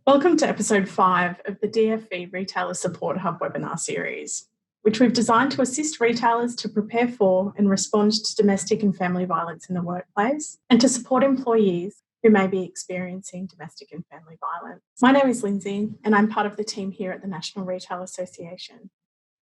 Welcome to episode 5 of the DFV Retailer Support Hub webinar series, which we've designed to assist retailers to prepare for and respond to domestic and family violence in the workplace and to support employees who may be experiencing domestic and family violence. My name is Lindsay and I'm part of the team here at the National Retail Association.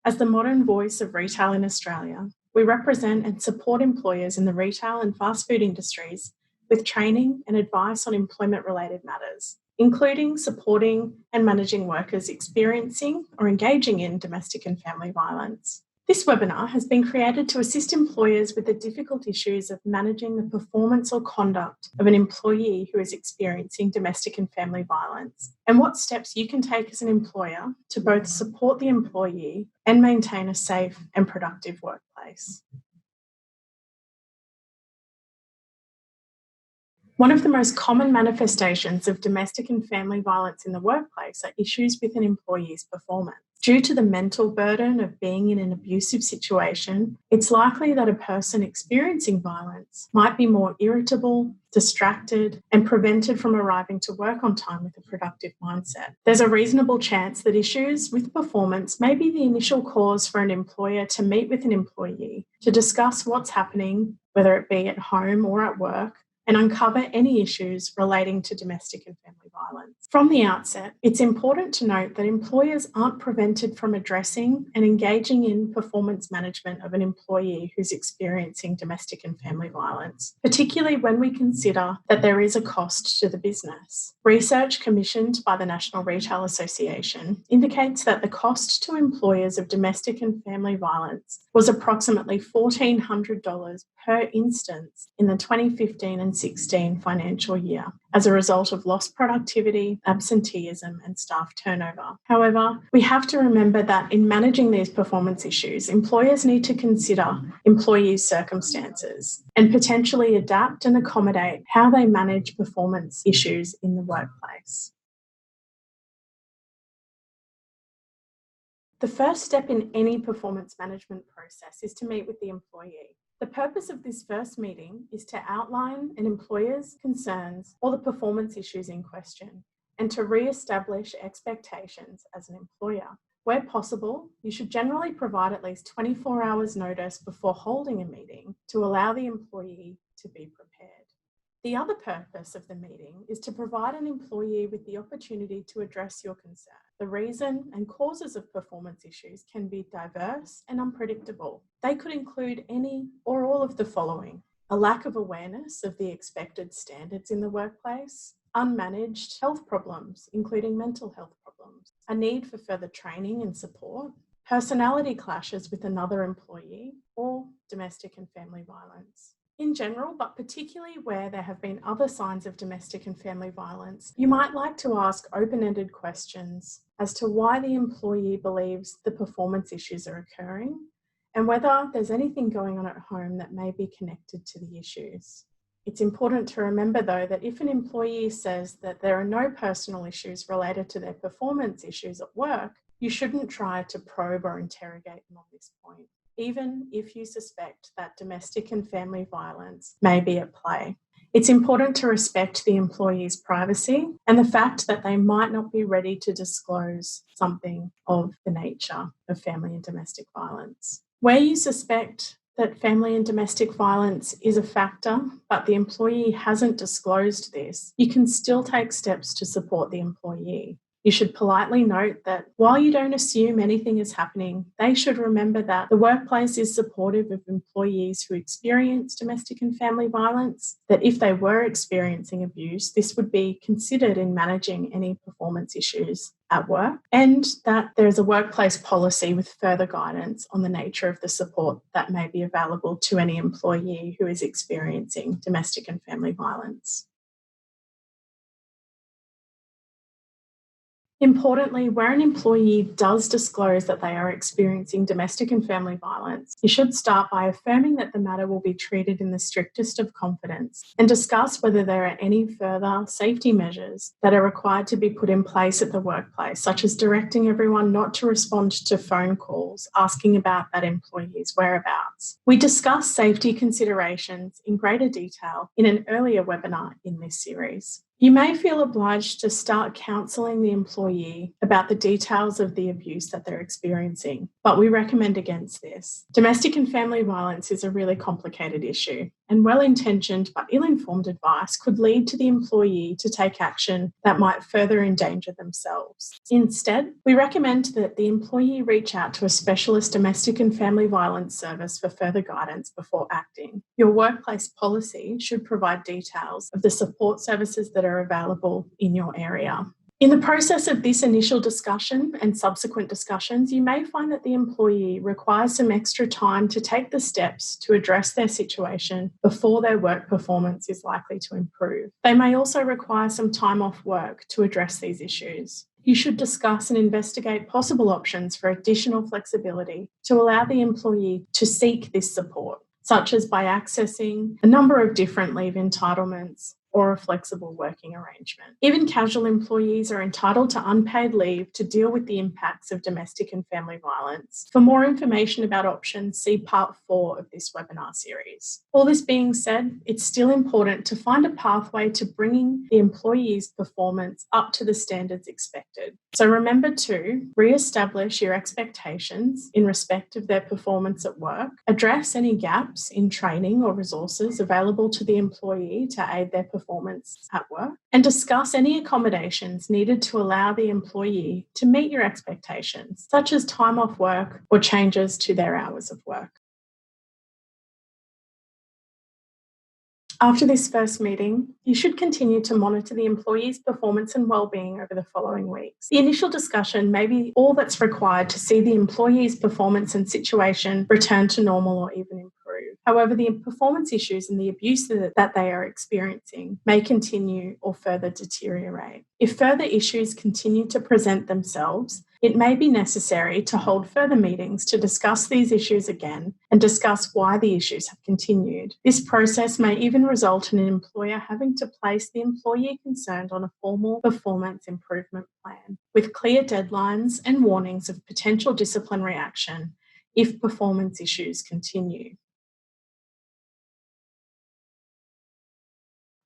As the modern voice of retail in Australia, we represent and support employers in the retail and fast food industries with training and advice on employment-related matters, including supporting and managing workers experiencing or engaging in domestic and family violence. This webinar has been created to assist employers with the difficult issues of managing the performance or conduct of an employee who is experiencing domestic and family violence, and what steps you can take as an employer to both support the employee and maintain a safe and productive workplace. One of the most common manifestations of domestic and family violence in the workplace are issues with an employee's performance. Due to the mental burden of being in an abusive situation, it's likely that a person experiencing violence might be more irritable, distracted, and prevented from arriving to work on time with a productive mindset. There's a reasonable chance that issues with performance may be the initial cause for an employer to meet with an employee to discuss what's happening, whether it be at home or at work, and uncover any issues relating to domestic and family violence. From the outset, it's important to note that employers aren't prevented from addressing and engaging in performance management of an employee who's experiencing domestic and family violence, particularly when we consider that there is a cost to the business. Research commissioned by the National Retail Association indicates that the cost to employers of domestic and family violence was approximately $1,400 per instance in the 2015 and 16 financial year as a result of lost productivity, absenteeism, and staff turnover. However, we have to remember that in managing these performance issues, employers need to consider employees' circumstances and potentially adapt and accommodate how they manage performance issues in the workplace. The first step in any performance management process is to meet with the employee. The purpose of this first meeting is to outline an employer's concerns or the performance issues in question and to re-establish expectations as an employer. Where possible, you should generally provide at least 24 hours notice before holding a meeting to allow the employee to be prepared. The other purpose of the meeting is to provide an employee with the opportunity to address your concern. The reason and causes of performance issues can be diverse and unpredictable. They could include any or all of the following: a lack of awareness of the expected standards in the workplace, unmanaged health problems, including mental health problems, a need for further training and support, personality clashes with another employee, or domestic and family violence. In general, but particularly where there have been other signs of domestic and family violence, you might like to ask open-ended questions as to why the employee believes the performance issues are occurring and whether there's anything going on at home that may be connected to the issues. It's important to remember, though, that if an employee says that there are no personal issues related to their performance issues at work, you shouldn't try to probe or interrogate them on this point, even if you suspect that domestic and family violence may be at play. It's important to respect the employee's privacy and the fact that they might not be ready to disclose something of the nature of family and domestic violence. Where you suspect that family and domestic violence is a factor, but the employee hasn't disclosed this, you can still take steps to support the employee. You should politely note that while you don't assume anything is happening, they should remember that the workplace is supportive of employees who experience domestic and family violence, that if they were experiencing abuse, this would be considered in managing any performance issues at work, and that there is a workplace policy with further guidance on the nature of the support that may be available to any employee who is experiencing domestic and family violence. Importantly, where an employee does disclose that they are experiencing domestic and family violence, you should start by affirming that the matter will be treated in the strictest of confidence and discuss whether there are any further safety measures that are required to be put in place at the workplace, such as directing everyone not to respond to phone calls asking about that employee's whereabouts. We discuss safety considerations in greater detail in an earlier webinar in this series. You may feel obliged to start counselling the employee about the details of the abuse that they're experiencing, but we recommend against this. Domestic and family violence is a really complicated issue, and well-intentioned but ill-informed advice could lead to the employee to take action that might further endanger themselves. Instead, we recommend that the employee reach out to a specialist domestic and family violence service for further guidance before acting. Your workplace policy should provide details of the support services that are available in your area. In the process of this initial discussion and subsequent discussions, you may find that the employee requires some extra time to take the steps to address their situation before their work performance is likely to improve. They may also require some time off work to address these issues. You should discuss and investigate possible options for additional flexibility to allow the employee to seek this support, such as by accessing a number of different leave entitlements or a flexible working arrangement. Even casual employees are entitled to unpaid leave to deal with the impacts of domestic and family violence. For more information about options, see Part 4 of this webinar series. All this being said, it's still important to find a pathway to bringing the employee's performance up to the standards expected. So remember to re-establish your expectations in respect of their performance at work, address any gaps in training or resources available to the employee to aid their performance at work, and discuss any accommodations needed to allow the employee to meet your expectations, such as time off work or changes to their hours of work. After this first meeting, you should continue to monitor the employee's performance and well-being over the following weeks. The initial discussion may be all that's required to see the employee's performance and situation return to normal or even improve. However, the performance issues and the abuse that they are experiencing may continue or further deteriorate. If further issues continue to present themselves, it may be necessary to hold further meetings to discuss these issues again and discuss why the issues have continued. This process may even result in an employer having to place the employee concerned on a formal performance improvement plan with clear deadlines and warnings of potential disciplinary action if performance issues continue.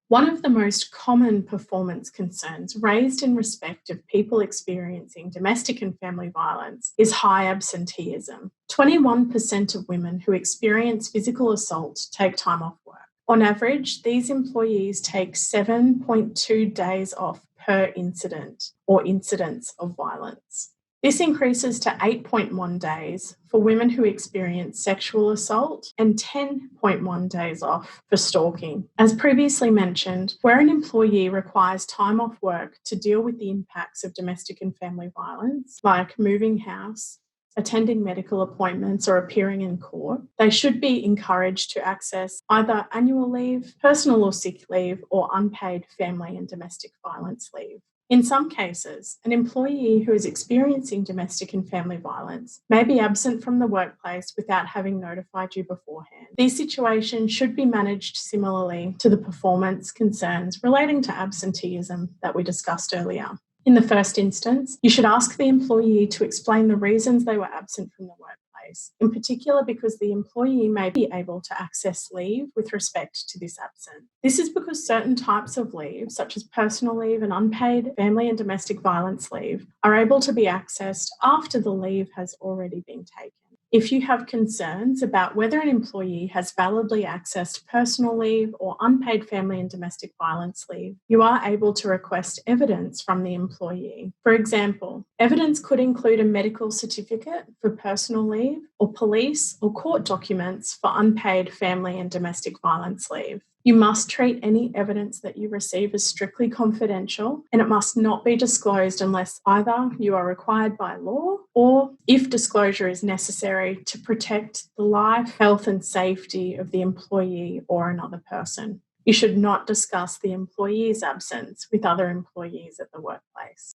One of the most common performance concerns raised in respect of people experiencing domestic and family violence is high absenteeism. 21% of women who experience physical assault take time off work. On average, these employees take 7.2 days off per incident or incidents of violence. This increases to 8.1 days for women who experience sexual assault and 10.1 days off for stalking. As previously mentioned, where an employee requires time off work to deal with the impacts of domestic and family violence, like moving house, attending medical appointments, or appearing in court, they should be encouraged to access either annual leave, personal or sick leave, or unpaid family and domestic violence leave. In some cases, an employee who is experiencing domestic and family violence may be absent from the workplace without having notified you beforehand. These situations should be managed similarly to the performance concerns relating to absenteeism that we discussed earlier. In the first instance, you should ask the employee to explain the reasons they were absent from the workplace, in particular because the employee may be able to access leave with respect to this absence. This is because certain types of leave, such as personal leave and unpaid family and domestic violence leave, are able to be accessed after the leave has already been taken. If you have concerns about whether an employee has validly accessed personal leave or unpaid family and domestic violence leave, you are able to request evidence from the employee. For example, evidence could include a medical certificate for personal leave or police or court documents for unpaid family and domestic violence leave. You must treat any evidence that you receive as strictly confidential, and it must not be disclosed unless either you are required by law or if disclosure is necessary to protect the life, health, and safety of the employee or another person. You should not discuss the employee's absence with other employees at the workplace.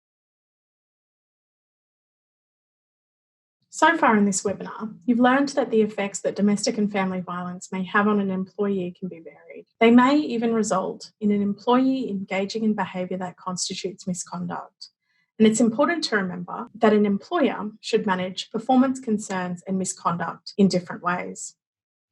So far in this webinar, you've learned that the effects that domestic and family violence may have on an employee can be varied. They may even result in an employee engaging in behaviour that constitutes misconduct. And it's important to remember that an employer should manage performance concerns and misconduct in different ways.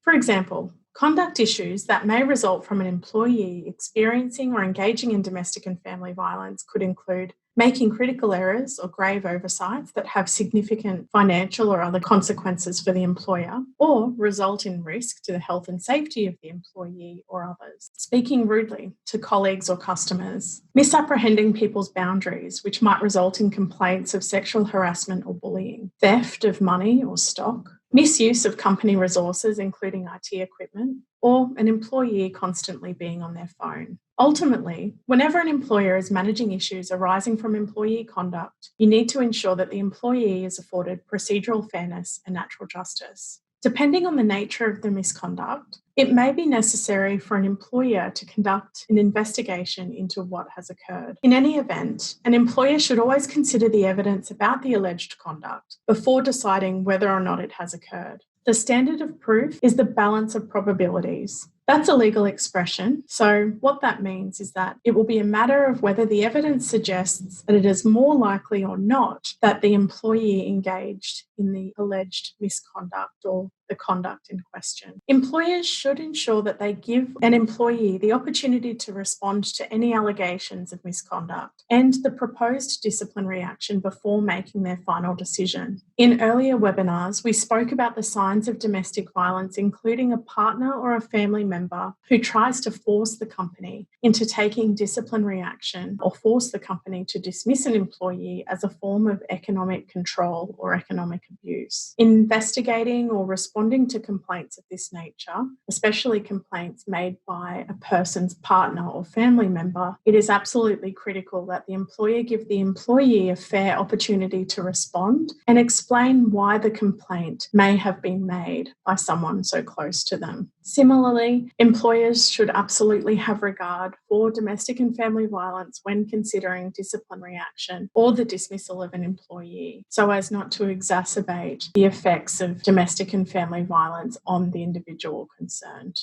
For example, conduct issues that may result from an employee experiencing or engaging in domestic and family violence could include making critical errors or grave oversights that have significant financial or other consequences for the employer, or result in risk to the health and safety of the employee or others, speaking rudely to colleagues or customers, misapprehending people's boundaries, which might result in complaints of sexual harassment or bullying, theft of money or stock, misuse of company resources, including IT equipment, or an employee constantly being on their phone. Ultimately, whenever an employer is managing issues arising from employee conduct, you need to ensure that the employee is afforded procedural fairness and natural justice. Depending on the nature of the misconduct, it may be necessary for an employer to conduct an investigation into what has occurred. In any event, an employer should always consider the evidence about the alleged conduct before deciding whether or not it has occurred. The standard of proof is the balance of probabilities. That's a legal expression. So what that means is that it will be a matter of whether the evidence suggests that it is more likely or not that the employee engaged in the alleged misconduct or the conduct in question. Employers should ensure that they give an employee the opportunity to respond to any allegations of misconduct and the proposed disciplinary action before making their final decision. In earlier webinars, we spoke about the signs of domestic violence, including a partner or a family member who tries to force the company into taking disciplinary action or force the company to dismiss an employee as a form of economic control or economic abuse. Investigating or responding to complaints of this nature, especially complaints made by a person's partner or family member, it is absolutely critical that the employer give the employee a fair opportunity to respond and explain why the complaint may have been made by someone so close to them. Similarly, employers should absolutely have regard for domestic and family violence when considering disciplinary action or the dismissal of an employee, so as not to exacerbate the effects of domestic and family violence on the individual concerned.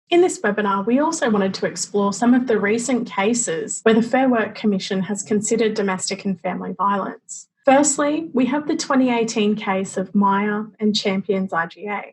In this webinar, we also wanted to explore some of the recent cases where the Fair Work Commission has considered domestic and family violence. Firstly, we have the 2018 case of Myer and Champions IGA.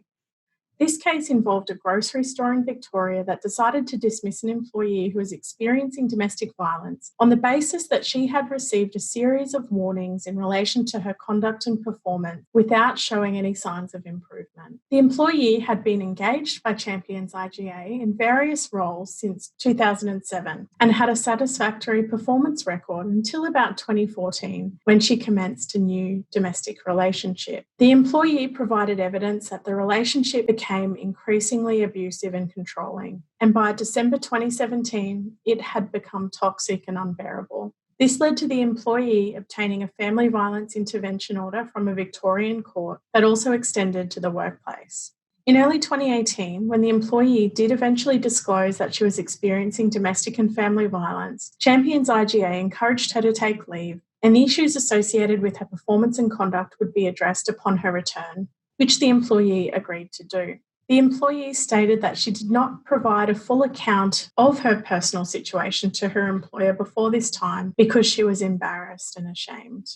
This case involved a grocery store in Victoria that decided to dismiss an employee who was experiencing domestic violence on the basis that she had received a series of warnings in relation to her conduct and performance without showing any signs of improvement. The employee had been engaged by Champions IGA in various roles since 2007 and had a satisfactory performance record until about 2014 when she commenced a new domestic relationship. The employee provided evidence that the relationship became increasingly abusive and controlling, and by December 2017, it had become toxic and unbearable. This led to the employee obtaining a family violence intervention order from a Victorian court that also extended to the workplace. In early 2018, when the employee did eventually disclose that she was experiencing domestic and family violence, Champions IGA encouraged her to take leave, and the issues associated with her performance and conduct would be addressed upon her return, which the employee agreed to do. The employee stated that she did not provide a full account of her personal situation to her employer before this time because she was embarrassed and ashamed.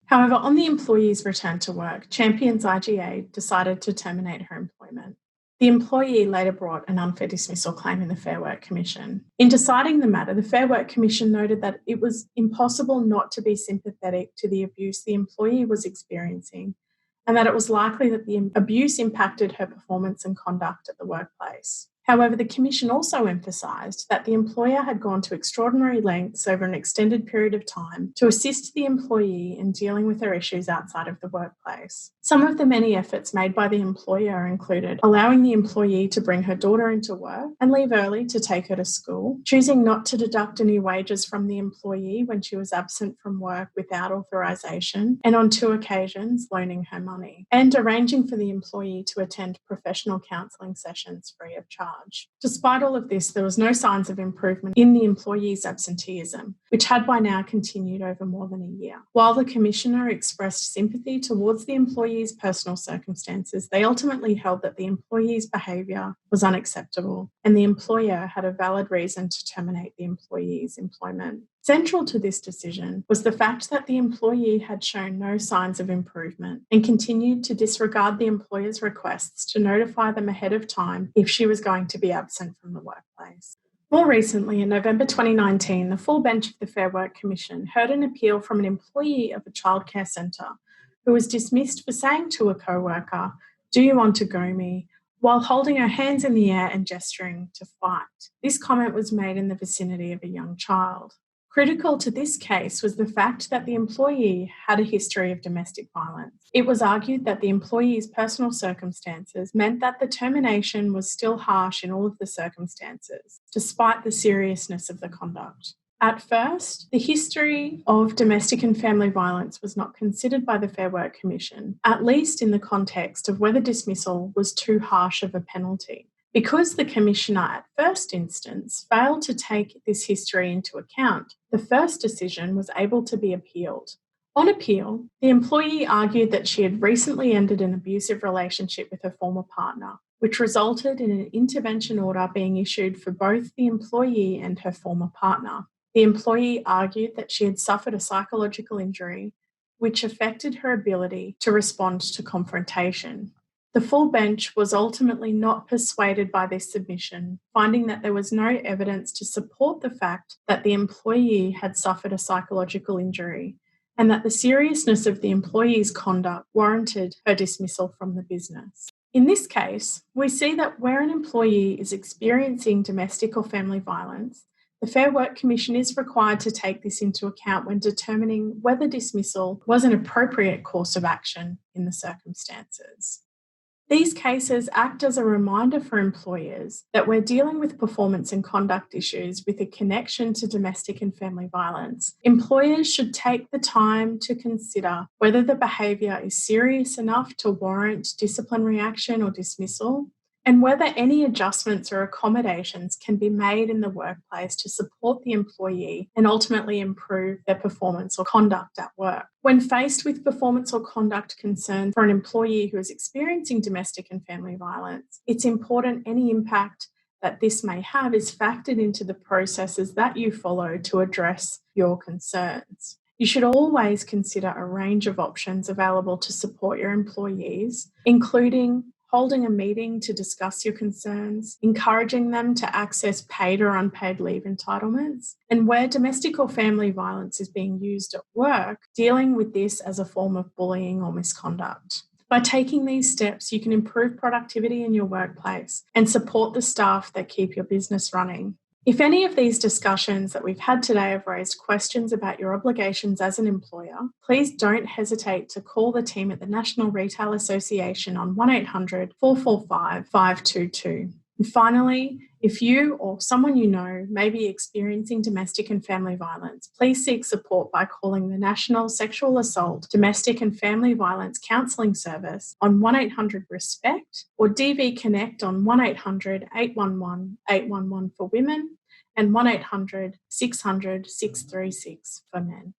However, on the employee's return to work, Champions IGA decided to terminate her employment. The employee later brought an unfair dismissal claim in the Fair Work Commission. In deciding the matter, the Fair Work Commission noted that it was impossible not to be sympathetic to the abuse the employee was experiencing, and that it was likely that the abuse impacted her performance and conduct at the workplace. However, the Commission also emphasised that the employer had gone to extraordinary lengths over an extended period of time to assist the employee in dealing with her issues outside of the workplace. Some of the many efforts made by the employer included allowing the employee to bring her daughter into work and leave early to take her to school, choosing not to deduct any wages from the employee when she was absent from work without authorisation, and on 2 occasions loaning her money, and arranging for the employee to attend professional counselling sessions free of charge. Despite all of this, there was no signs of improvement in the employee's absenteeism, which had by now continued over more than a year. While the Commissioner expressed sympathy towards the employee's personal circumstances, they ultimately held that the employee's behaviour was unacceptable and the employer had a valid reason to terminate the employee's employment. Central to this decision was the fact that the employee had shown no signs of improvement and continued to disregard the employer's requests to notify them ahead of time if she was going to be absent from the workplace. More recently, in November 2019, the full bench of the Fair Work Commission heard an appeal from an employee of a childcare centre who was dismissed for saying to a co-worker, "Do you want to go me?" while holding her hands in the air and gesturing to fight. This comment was made in the vicinity of a young child. Critical to this case was the fact that the employee had a history of domestic violence. It was argued that the employee's personal circumstances meant that the termination was still harsh in all of the circumstances, despite the seriousness of the conduct. At first, the history of domestic and family violence was not considered by the Fair Work Commission, at least in the context of whether dismissal was too harsh of a penalty. Because the Commissioner at first instance failed to take this history into account, the first decision was able to be appealed. On appeal, the employee argued that she had recently ended an abusive relationship with her former partner, which resulted in an intervention order being issued for both the employee and her former partner. The employee argued that she had suffered a psychological injury, which affected her ability to respond to confrontation. The full bench was ultimately not persuaded by this submission, finding that there was no evidence to support the fact that the employee had suffered a psychological injury and that the seriousness of the employee's conduct warranted her dismissal from the business. In this case, we see that where an employee is experiencing domestic or family violence, the Fair Work Commission is required to take this into account when determining whether dismissal was an appropriate course of action in the circumstances. These cases act as a reminder for employers that we're dealing with performance and conduct issues with a connection to domestic and family violence. Employers should take the time to consider whether the behaviour is serious enough to warrant disciplinary action or dismissal, and whether any adjustments or accommodations can be made in the workplace to support the employee and ultimately improve their performance or conduct at work. When faced with performance or conduct concerns for an employee who is experiencing domestic and family violence, it's important any impact that this may have is factored into the processes that you follow to address your concerns. You should always consider a range of options available to support your employees, including holding a meeting to discuss your concerns, encouraging them to access paid or unpaid leave entitlements, and where domestic or family violence is being used at work, dealing with this as a form of bullying or misconduct. By taking these steps, you can improve productivity in your workplace and support the staff that keep your business running. If any of these discussions that we've had today have raised questions about your obligations as an employer, please don't hesitate to call the team at the National Retail Association on 1800 445 522. And finally, if you or someone you know may be experiencing domestic and family violence, please seek support by calling the National Sexual Assault, Domestic and Family Violence Counselling Service on 1800-RESPECT or DV Connect on 1800 811 811 for women and 1800 600 636 for men.